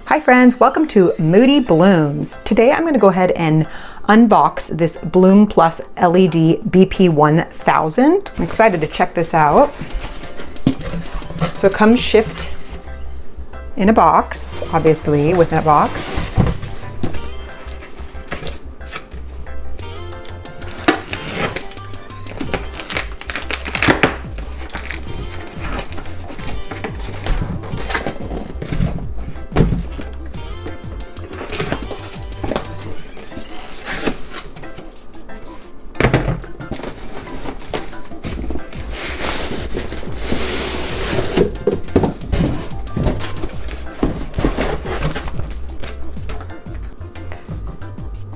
Hi friends, welcome to Moody Blooms. Today I'm going to go ahead and unbox this Bloom Plus LED BP1000. I'm excited to check this out. So it comes shipped in a box, obviously within a box.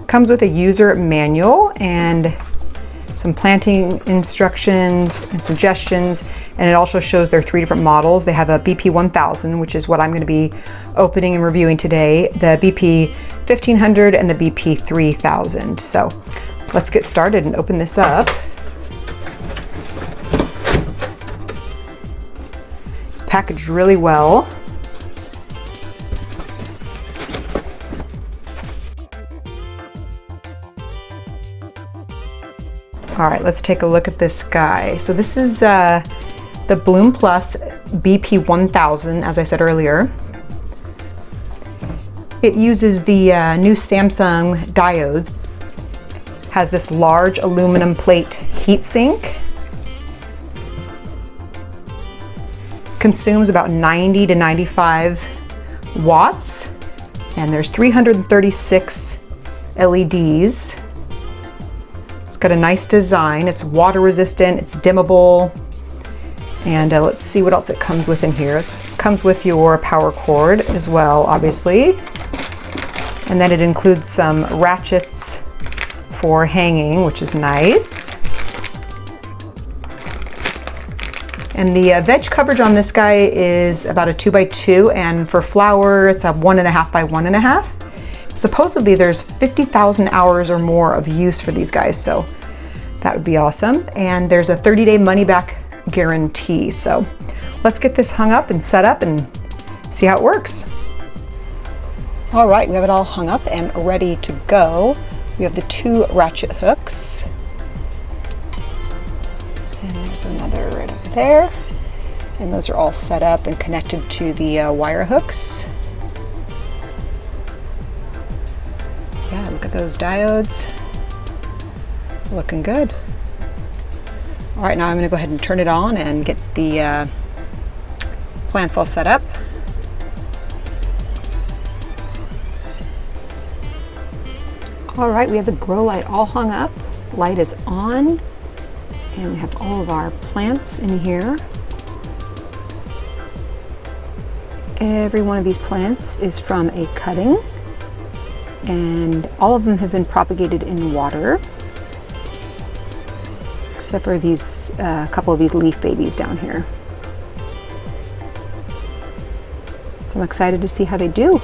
Comes with a user manual and some planting instructions and suggestions, and it also shows their 3 different models. They have a BP1000, which is what I'm going to be opening and reviewing today, the BP1500 and the BP3000. So let's get started and open this up. It's packaged really well. All right, let's take a look at this guy. So this is the Bloom Plus BP1000, as I said earlier. It uses the new Samsung diodes. Has this large aluminum plate heatsink. Consumes about 90 to 95 watts. And there's 336 LEDs. Got a nice design. It's water resistant, it's dimmable, and let's see what else it comes with in here. It comes with your power cord as well, obviously, and then it includes some ratchets for hanging, which is nice. And the veg coverage on this guy is about a 2x2, and for flower it's a 1.5 by 1.5. Supposedly there's 50,000 hours or more of use for these guys, so that would be awesome. And there's a 30-day money-back guarantee. So let's get this hung up and set up and see how it works. All right, we have it all hung up and ready to go. We have the 2 ratchet hooks. And there's another right over there. And those are all set up and connected to the wire hooks. Yeah, look at those diodes. Looking good. All right, now I'm going to go ahead and turn it on and get the plants all set up. All right, we have the grow light all hung up. Light is on, and we have all of our plants in here. Every one of these plants is from a cutting, and all of them have been propagated in water, except for these couple of these leaf babies down here. So I'm excited to see how they do.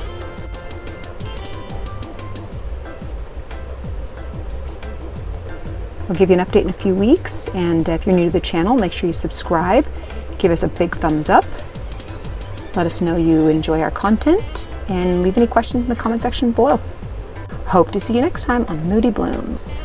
I'll give you an update in a few weeks, and if you're new to the channel, make sure you subscribe, give us a big thumbs up, let us know you enjoy our content, and leave any questions in the comment section below. Hope to see you next time on Moody Blooms.